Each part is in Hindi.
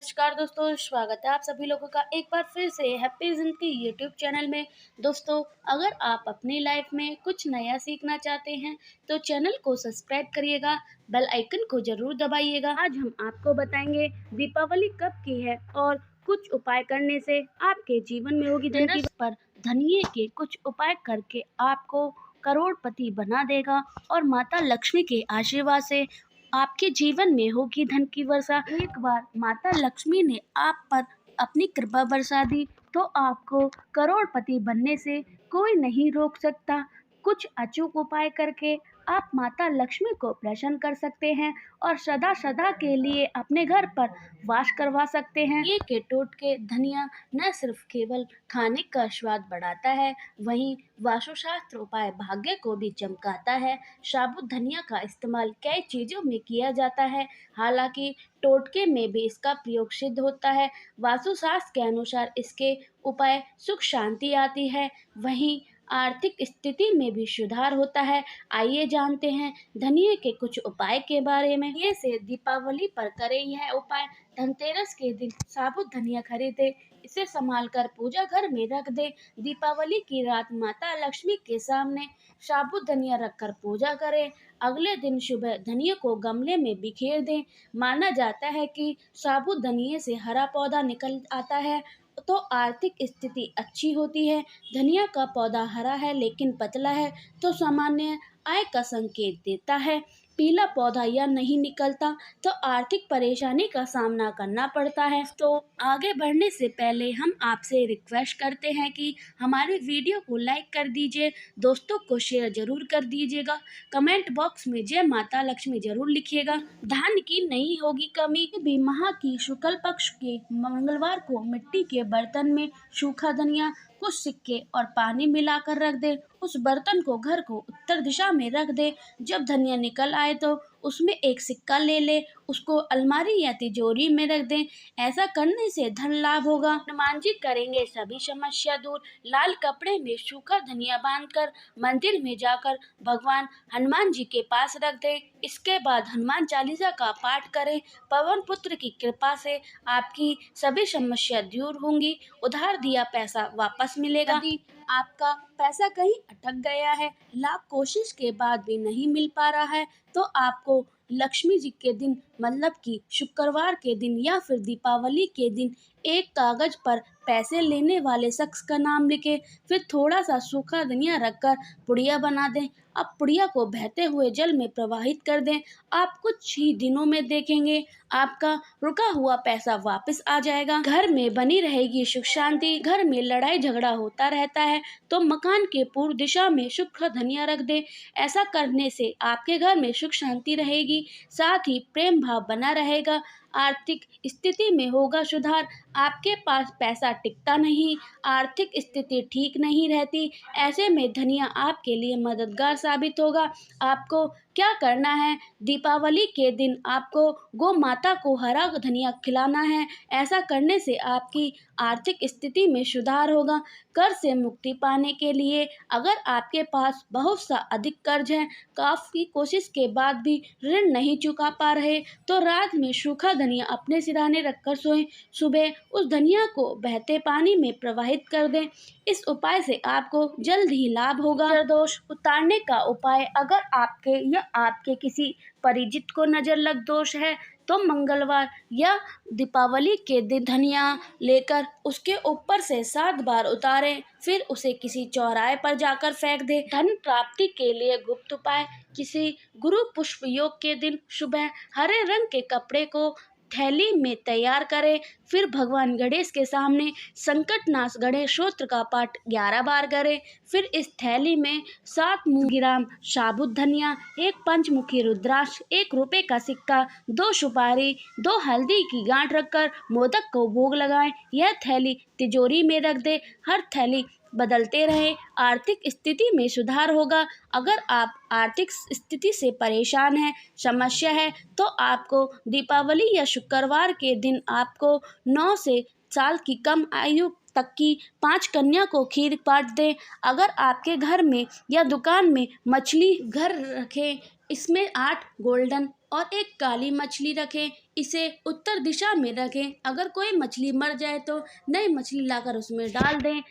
नमस्कार दोस्तों, स्वागत है आप सभी लोगों का एक बार फिर से हैप्पी ज़िंदगी यूट्यूब चैनल में। दोस्तों, अगर आप अपनी लाइफ में कुछ नया सीखना चाहते हैं तो चैनल को सब्सक्राइब करिएगा, बेल आइकन को ज़रूर दबाइएगा। आज हम आपको बताएंगे दीपावली कब की है और कुछ उपाय करने से आपके जीवन में होगी धन की पर धनिये के कुछ उपाय करके आपको करोड़पति बना देगा और माता लक्ष्मी के आशीर्वाद से आपके जीवन में होगी धन की वर्षा। एक बार माता लक्ष्मी ने आप पर अपनी कृपा बरसा दी तो आपको करोड़पति बनने से कोई नहीं रोक सकता। कुछ अचूक उपाय करके आप माता लक्ष्मी को प्रसन्न कर सकते हैं और सदा सदा के लिए अपने घर पर वास करवा सकते हैं। ये के टोटके धनिया न सिर्फ केवल खाने का स्वाद बढ़ाता है, वहीं वास्तुशास्त्र उपाय भाग्य को भी चमकाता है। साबुत धनिया का इस्तेमाल कई चीज़ों में किया जाता है, हालांकि टोटके में भी इसका प्रयोग सिद्ध होता है। वास्तुशास्त्र के अनुसार इसके उपाय सुख शांति आती है, वहीं आर्थिक स्थिति में भी सुधार होता है। आइए जानते हैं धनिये के कुछ उपाय के बारे में। ये से दीपावली पर करें यह उपाय। धनतेरस के दिन साबुत धनिया खरीदे, इसे संभाल कर पूजा घर में रख दे। दीपावली की रात माता लक्ष्मी के सामने साबुत धनिया रखकर पूजा करें। अगले दिन सुबह धनिया को गमले में बिखेर दें। माना जाता है कि साबुत धनिये से हरा पौधा निकल आता है तो आर्थिक स्थिति अच्छी होती है। धनिया का पौधा हरा है लेकिन पतला है तो सामान्य आय का संकेत देता है। पीला पौधा या नहीं निकलता तो आर्थिक परेशानी का सामना करना पड़ता है। तो आगे बढ़ने से पहले हम आपसे रिक्वेस्ट करते हैं कि हमारे वीडियो को लाइक कर दीजिए, दोस्तों को शेयर जरूर कर दीजिएगा, कमेंट बॉक्स में जय माता लक्ष्मी जरूर लिखिएगा। धान की नहीं होगी कमी। भी माह की शुक्ल पक्ष के मंगलवार को मिट्टी के बर्तन में सूखा धनिया, कुछ सिक्के और पानी मिलाकर रख दे। उस बर्तन को घर को उत्तर दिशा में रख दे। जब धनिया निकल आए तो उसमें एक सिक्का ले ले, उसको अलमारी या तिजोरी में रख दें। ऐसा करने से धन लाभ होगा। हनुमान जी करेंगे सभी समस्या दूर। लाल कपड़े में सूखा धनिया बांधकर मंदिर में जाकर भगवान हनुमान जी के पास रख दें। इसके बाद हनुमान चालीसा का पाठ करें। पवन पुत्र की कृपा से आपकी सभी समस्या दूर होंगी। उधार दिया पैसा वापस मिलेगा। यदि आपका पैसा कहीं अटक गया है, लाख कोशिश के बाद भी नहीं मिल पा रहा है, तो आपको लक्ष्मी जी के दिन मतलब कि शुक्रवार के दिन या फिर दीपावली के दिन एक कागज पर पैसे लेने वाले शख्स का नाम लिखें, फिर थोड़ा सा सूखा धनिया रखकर पुड़िया बना दें। अब पुड़िया को बहते हुए जल में प्रवाहित कर दें। आप कुछ ही दिनों में देखेंगे आपका रुका हुआ पैसा वापस आ जाएगा। घर में बनी रहेगी सुख शांति। घर में लड़ाई झगड़ा होता रहता है तो मकान के पूर्व दिशा में सूखा धनिया रख दें। ऐसा करने से आपके घर में सुख शांति रहेगी, साथ ही प्रेम भाव बना रहेगा। आर्थिक स्थिति में होगा सुधार। आपके पास पैसा टिकता नहीं, आर्थिक स्थिति ठीक नहीं रहती, ऐसे में धनिया आपके लिए मददगार साबित होगा। आपको क्या करना है, दीपावली के दिन आपको गौ माता को हरा धनिया खिलाना है। ऐसा करने से आपकी आर्थिक स्थिति में सुधार होगा। कर्ज से मुक्ति पाने के लिए अगर आपके पास बहुत सा अधिक कर्ज है, काफी कोशिश के बाद भी ऋण नहीं चुका पा रहे, तो रात में सूखा धनिया अपने सिरहाने रखकर सोएं। सुबह उस धनिया को बहते पानी में प्रवाहित कर दें। इस उपाय से आपको जल्द ही लाभ होगा। नजर दोष उतारने का उपाय। अगर आपके या आपके किसी परिचित को नजर लग दोष है तो मंगलवार या दीपावली के दिन धनिया लेकर उसके ऊपर से 7 बार उतारें, फिर उसे किसी चौराहे पर जाकर फेंक दें। धन प्राप्ति के लिए गुप्त उपाय। किसी गुरु पुष्प योग के दिन सुबह हरे रंग के कपड़े को थैली में तैयार करें, फिर भगवान गणेश के सामने संकटनाश गणेश स्तोत्र का पाठ 11 बार करें। फिर इस थैली में 7 ग्राम साबुत धनिया, 1 पंचमुखी रुद्राक्ष, 1 रुपए का सिक्का, 2 सुपारी, 2 हल्दी की गांठ रखकर मोदक को भोग लगाएं। यह थैली तिजोरी में रख दे। हर थैली बदलते रहें। आर्थिक स्थिति में सुधार होगा। अगर आप आर्थिक स्थिति से परेशान हैं, समस्या है, तो आपको दीपावली या शुक्रवार के दिन आपको 9 से साल की कम आयु तक की 5 कन्या को खीर बांट दें। अगर आपके घर में या दुकान में मछली घर रखें, इसमें 8 गोल्डन और एक काली मछली रखें, इसे उत्तर दिशा में रखें। अगर कोई मछली मर जाए तो नई मछली लाकर उसमें डाल दें।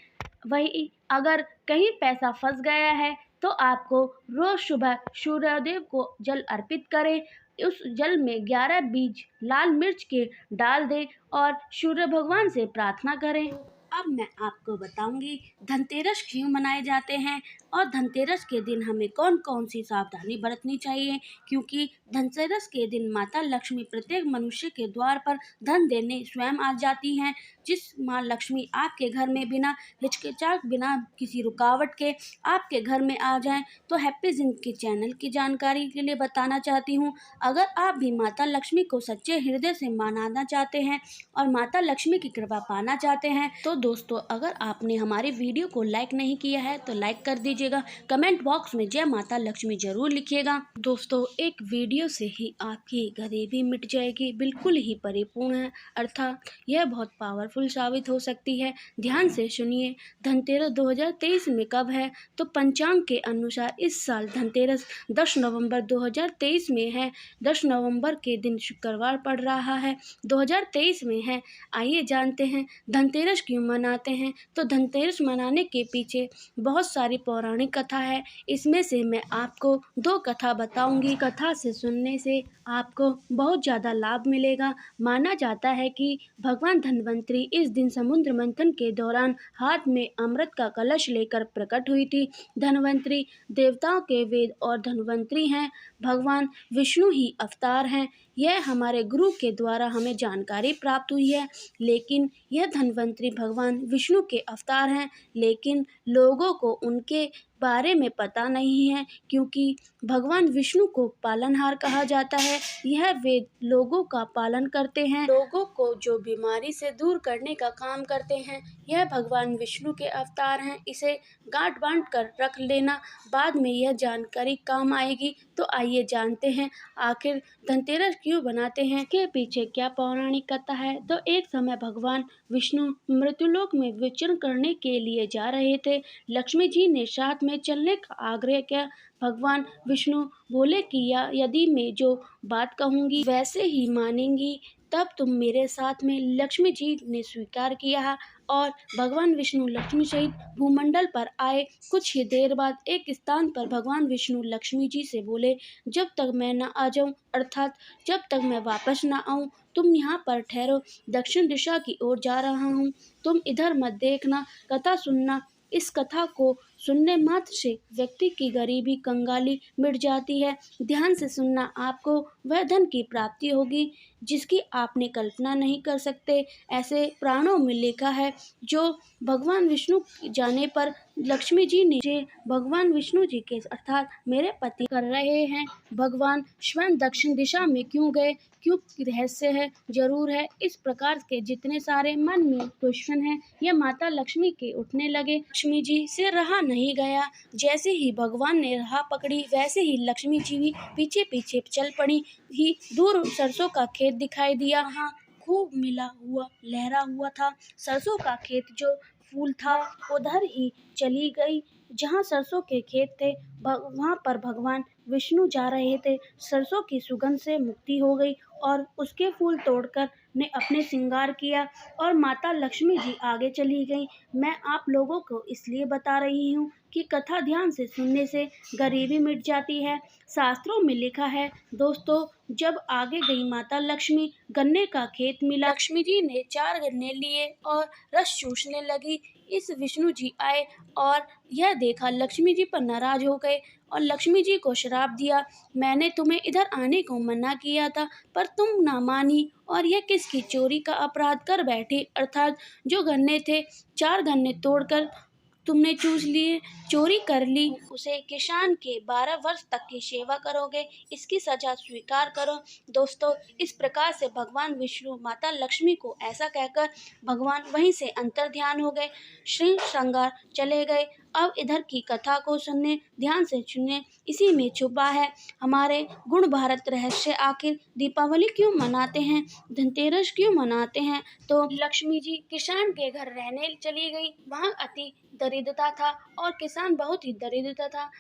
वही अगर कहीं पैसा फंस गया है तो आपको रोज सुबह सूर्यदेव को जल अर्पित करें। उस जल में 11 बीज लाल मिर्च के डाल दें और सूर्य भगवान से प्रार्थना करें। अब मैं आपको बताऊंगी धनतेरस क्यों मनाए जाते हैं और धनतेरस के दिन हमें कौन कौन सी सावधानी बरतनी चाहिए, क्योंकि धनतेरस के दिन माता लक्ष्मी प्रत्येक मनुष्य के द्वार पर धन देने स्वयं आ जाती हैं। जिस माँ लक्ष्मी आपके घर में बिना हिचकिचाहट, बिना किसी रुकावट के आपके घर में आ जाएं, तो हैप्पी जिंदगी चैनल की जानकारी के लिए बताना चाहती हूँ। अगर आप भी माता लक्ष्मी को सच्चे हृदय से मनाना चाहते हैं और माता लक्ष्मी की कृपा पाना चाहते हैं तो दोस्तों, अगर आपने हमारी वीडियो को लाइक नहीं किया है तो लाइक कर दीजिएगा। कमेंट बॉक्स में जय माता लक्ष्मी जरूर लिखिएगा। दोस्तों, एक वीडियो से ही आपकी गरीबी मिट जाएगी, बिल्कुल ही परिपूर्ण है, अर्थात यह बहुत पावरफुल साबित हो सकती है। ध्यान से सुनिए, धनतेरस 2023 में कब है? तो पंचांग के अनुसार इस साल धनतेरस 10 नवंबर 2023 में है। 10 नवंबर के दिन शुक्रवार पड़ रहा है, 2023 में है। आइए जानते हैं धनतेरस क्यों मनाते हैं। तो धनतेरस मनाने के पीछे बहुत सारी पौराणिक कथा है। इसमें से मैं आपको 2 कथा बताऊंगी। कथा से सुनने से आपको बहुत ज़्यादा लाभ मिलेगा। माना जाता है कि भगवान धन्वंतरी इस दिन समुद्र मंथन के दौरान हाथ में अमृत का कलश लेकर प्रकट हुई थी। धन्वंतरी देवताओं के वेद और धन्वंतरी हैं, भगवान विष्णु ही अवतार हैं। यह हमारे गुरु के द्वारा हमें जानकारी प्राप्त हुई है। लेकिन यह धन्वंतरी भगवान विष्णु के अवतार हैं, लेकिन लोगों को उनके बारे में पता नहीं है, क्योंकि भगवान विष्णु को पालनहार कहा जाता है। यह वेद लोगों का पालन करते हैं, लोगों को जो बीमारी से दूर करने का काम करते हैं। यह भगवान विष्णु के अवतार हैं। इसे गांठ बांध कर रख लेना, बाद में यह जानकारी काम आएगी। तो आइए जानते हैं आखिर धनतेरस क्यों बनाते हैं, के पीछे क्या पौराणिक कथा है। तो एक समय भगवान विष्णु मृत्युलोक में विचरण करने के लिए जा रहे थे। लक्ष्मी जी ने साथ में चलने का आग्रह किया। भगवान विष्णु बोले कि यदि मैं जो बात कहूँगी वैसे ही मानेंगी तब तुम मेरे साथ में। लक्ष्मी जी ने स्वीकार किया और भगवान विष्णु लक्ष्मी सहित भूमंडल पर आए। कुछ ही देर बाद एक स्थान पर भगवान विष्णु लक्ष्मी जी से बोले, जब तक मैं न आ जाऊं, अर्थात जब तक मैं वापस न आऊं, तुम यहाँ पर ठहरो। दक्षिण दिशा की ओर जा रहा हूँ, तुम इधर मत देखना, कथा सुनना। इस कथा को सुनने मात्र से व्यक्ति की गरीबी कंगाली मिट जाती है। ध्यान से सुनना, आपको वह धन की प्राप्ति होगी जिसकी आपने कल्पना नहीं कर सकते। ऐसे पुराणों में लिखा है, जो भगवान विष्णु जाने पर लक्ष्मी जी ने भगवान विष्णु जी के अर्थात मेरे पति कर रहे हैं। भगवान स्वयं दक्षिण दिशा में क्यों गए, क्यों रहस्य है, जरूर है। इस प्रकार के जितने सारे मन में क्वेश्चन हैं, ये माता लक्ष्मी के उठने लगे। लक्ष्मी जी से रहा नहीं गया। जैसे ही भगवान ने राह पकड़ी, वैसे ही लक्ष्मी जी भी पीछे पीछे चल पड़ी। ही दूर सरसों का खेत दिखाई दिया। वहाँ खूब मिला हुआ लहरा हुआ था सरसों का खेत। जो फूल था उधर ही चली गई जहाँ सरसों के खेत थे। वहाँ पर भगवान विष्णु जा रहे थे। सरसों की सुगंध से मुक्ति हो गई और उसके फूल तोड़कर ने अपने श्रृंगार किया और माता लक्ष्मी जी आगे चली गई। मैं आप लोगों को इसलिए बता रही हूँ कि कथा ध्यान से सुनने से गरीबी मिट जाती है। शास्त्रों में लिखा है दोस्तों, जब आगे गई माता लक्ष्मी, गन्ने का खेत मिला। लक्ष्मी जी ने 4 गन्ने लिए और रस चूसने लगी। इस विष्णु जी आए और यह देखा, लक्ष्मी जी पर नाराज हो गए और लक्ष्मी जी को श्राप दिया, मैंने तुम्हें इधर आने को मना किया था पर तुम ना मानी और यह किसकी चोरी का अपराध कर बैठी, अर्थात जो गन्ने थे 4 गन्ने तोड़कर तुमने चूस लिए, चोरी कर ली। उसे किसान के 12 वर्ष तक की सेवा करोगे, इसकी सजा स्वीकार करो। दोस्तों, इस प्रकार से भगवान विष्णु माता लक्ष्मी को ऐसा कहकर भगवान वहीं से अंतर्ध्यान हो गए, श्री श्रृंगार चले गए। अब इधर की कथा को सुनने, ध्यान से सुनने, इसी में छुपा है हमारे गुण भारत रहस्य। आखिर दीपावली क्यों मनाते हैं, धनतेरस क्यों मनाते हैं? तो लक्ष्मी जी किसान के घर रहने चली गई। वहाँ अति दरिद्रता था और किसान बहुत ही दरिद्र था।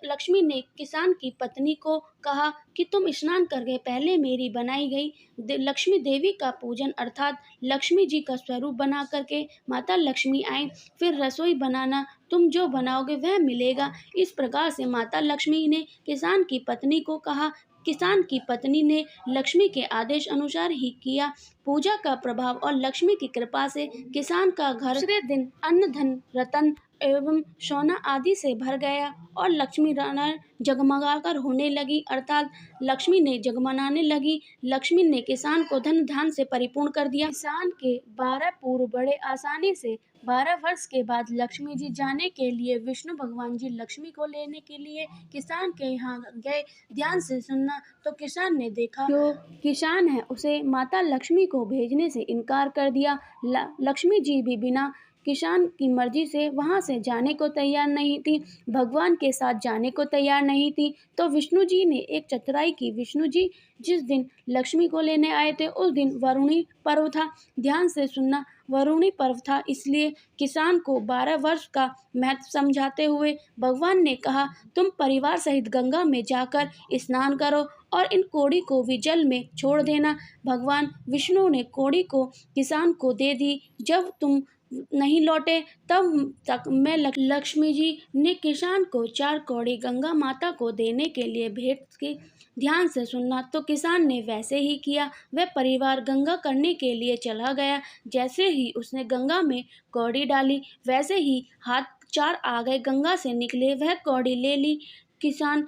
लक्ष्मी ने किसान की पत्नी को कहा कि तुम स्नान करके पहले मेरी बनाई गई लक्ष्मी देवी का पूजन अर्थात लक्ष्मी जी का स्वरूप बना करके माता लक्ष्मी आए, फिर रसोई बनाना, तुम जो बनाओगे वह मिलेगा। इस प्रकार से माता लक्ष्मी ने किसान की पत्नी को कहा। किसान की पत्नी ने लक्ष्मी के आदेश अनुसार ही किया। पूजा का प्रभाव और लक्ष्मी की कृपा से किसान का घर दूसरे दिन अन्न धन रतन एवं सोना आदि से भर गया और लक्ष्मी नारायण जगमगाकर होने लगी अर्थात लक्ष्मी ने जगमगाने लगी। लक्ष्मी ने किसान को धन धान से परिपूर्ण कर दिया। किसान के 12 पूर्व बड़े आसानी से 12 वर्ष के बाद लक्ष्मी जी जाने के लिए विष्णु भगवान जी लक्ष्मी को लेने के लिए किसान के यहाँ गए। ध्यान से सुनना, तो किसान ने देखा जो किसान है उसे माता लक्ष्मी को भेजने से इनकार कर दिया। लक्ष्मी जी भी बिना किसान की मर्जी से वहां से जाने को तैयार नहीं थी, भगवान के साथ जाने को तैयार नहीं थी। तो विष्णु जी ने एक चतुराई की। विष्णु जी जिस दिन लक्ष्मी को लेने आए थे उस दिन वरुणी पर्व था। ध्यान से सुनना, वरुणी पर्व था, इसलिए किसान को 12 वर्ष का महत्व समझाते हुए भगवान ने कहा तुम परिवार सहित गंगा में जाकर स्नान करो और इन कोड़ी को भी जल में छोड़ देना। भगवान विष्णु ने कोड़ी को किसान को दे दी। जब तुम नहीं लौटे तब तक मैं लक्ष्मी जी ने किसान को 4 कौड़ी गंगा माता को देने के लिए भेंट की। ध्यान से सुनना, तो किसान ने वैसे ही किया। वह परिवार गंगा करने के लिए चला गया। जैसे ही उसने गंगा में कौड़ी डाली वैसे ही हाथ 4 आ गए, गंगा से निकले, वह कौड़ी ले ली। किसान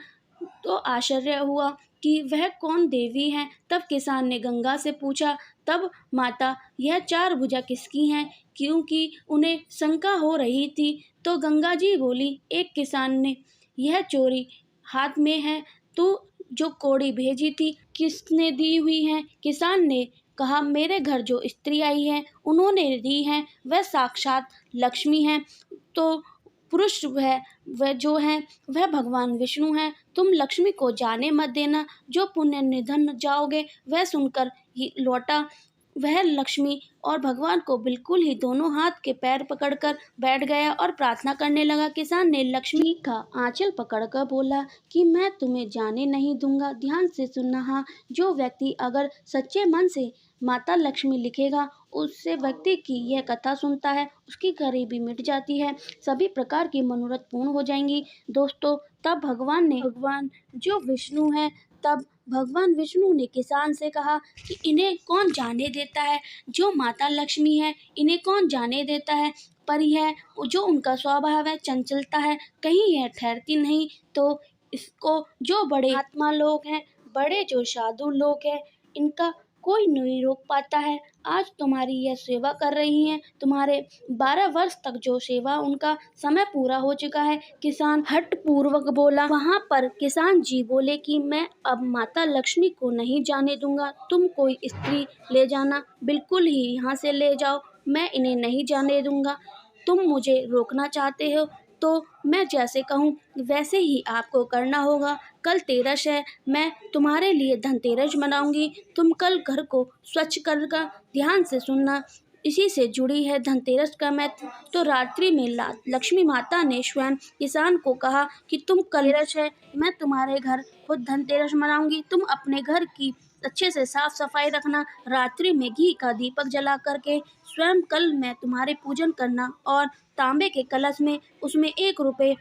तो आश्चर्य हुआ कि वह कौन देवी हैं। तब किसान ने गंगा से पूछा। तब माता यह 4 भुजा किसकी हैं, क्योंकि उन्हें शंका हो रही थी। तो गंगा जी बोली, एक किसान ने यह चोरी हाथ में है, तो जो कौड़ी भेजी थी किसने दी हुई है। किसान ने कहा मेरे घर जो स्त्री आई है उन्होंने दी है, वह साक्षात लक्ष्मी हैं। तो पुरुष वह जो है वह भगवान विष्णु हैं। तुम लक्ष्मी को जाने मत देना, जो पुण्य निधन जाओगे। वह सुनकर ही लौटा। वह लक्ष्मी और भगवान को बिल्कुल ही दोनों हाथ के पैर पकड़कर बैठ गया और प्रार्थना करने लगा। किसान ने लक्ष्मी का आंचल पकड़कर बोला कि मैं तुम्हें जाने नहीं दूंगा। ध्यान से सुनना, हाँ, जो व्यक्ति अगर सच्चे मन से माता लक्ष्मी लिखेगा उससे व्यक्ति की यह कथा सुनता है उसकी गरीबी मिट जाती है, सभी प्रकार की मनोरथ पूर्ण हो जाएंगी। दोस्तों, तब भगवान जो विष्णु है, तब भगवान विष्णु ने किसान से कहा कि इन्हें कौन जाने देता है, जो माता लक्ष्मी है इन्हें कौन जाने देता है। पर यह जो उनका स्वभाव है चंचलता है, कहीं यह ठहरती नहीं। तो इसको जो बड़े आत्मा लोग हैं, बड़े जो साधु लोग हैं, इनका कोई नहीं रोक पाता है। आज तुम्हारी यह सेवा कर रही हैं, तुम्हारे 12 वर्ष तक जो सेवा उनका समय पूरा हो चुका है। किसान हठ पूर्वक बोला। वहाँ पर किसान जी बोले कि मैं अब माता लक्ष्मी को नहीं जाने दूंगा। तुम कोई स्त्री ले जाना, बिल्कुल ही यहाँ से ले जाओ, मैं इन्हें नहीं जाने दूंगा। तुम मुझे रोकना चाहते हो तो मैं जैसे कहूँ वैसे ही आपको करना होगा। कल तेरस है, मैं तुम्हारे लिए धनतेरस मनाऊंगी। तुम कल घर को स्वच्छ करना। ध्यान से सुनना, इसी से जुड़ी है धनतेरस का महत्व। तो रात्रि में लक्ष्मी माता ने स्वयं किसान को कहा कि तुम कल तेरस है, मैं तुम्हारे घर खुद धनतेरस मनाऊंगी। तुम अपने घर की अच्छे से साफ सफाई रखना। रात्रि में घी का दीपक जला करके स्वयं कल मैं तुम्हारे पूजन करना और तांबे के कलश में उसमें 1 रुपये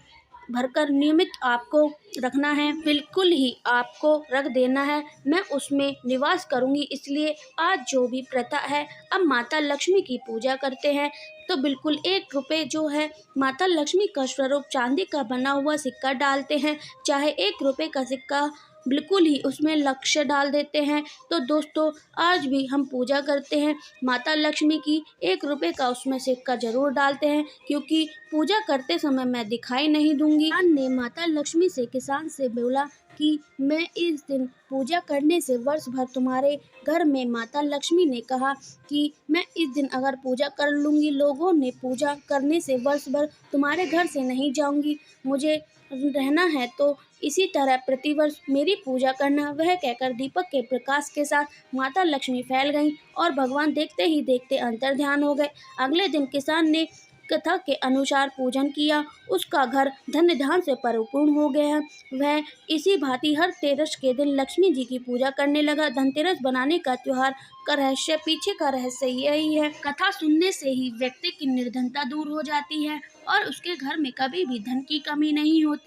भरकर नियमित आपको रखना है, बिल्कुल ही आपको रख देना है। मैं उसमें निवास करूंगी, इसलिए आज जो भी प्रथा है, अब माता लक्ष्मी की पूजा करते हैं तो बिल्कुल 1 रुपये जो है माता लक्ष्मी का स्वरूप चांदी का बना हुआ सिक्का डालते हैं, चाहे 1 रुपये का सिक्का बिल्कुल ही उसमें लक्ष्य डाल देते हैं। तो दोस्तों, आज भी हम पूजा करते हैं माता लक्ष्मी की, 1 रुपये का उसमें सिक्का जरूर डालते हैं, क्योंकि पूजा करते समय मैं दिखाई नहीं दूंगी। किसान ने माता लक्ष्मी से किसान से बोला कि मैं इस दिन पूजा करने से वर्ष भर तुम्हारे घर में माता लक्ष्मी ने कहा कि मैं इस दिन अगर पूजा कर लूँगी, लोगों ने पूजा करने से वर्ष भर तुम्हारे घर से नहीं जाऊँगी, मुझे रहना है तो इसी तरह प्रतिवर्ष मेरी पूजा करना। वह कहकर दीपक के प्रकाश के साथ माता लक्ष्मी फैल गईं और भगवान देखते ही देखते अंतर्ध्यान हो गए। अगले दिन किसान ने कथा के अनुसार पूजन किया, उसका घर धन धान्य से परिपूर्ण हो गया। वह इसी भांति हर तेरस के दिन लक्ष्मी जी की पूजा करने लगा। धनतेरस बनाने का त्योहार का रहस्य, पीछे का रहस्य यही है। कथा सुनने से ही व्यक्ति की निर्धनता दूर हो जाती है और उसके घर में कभी भी धन की कमी नहीं होती।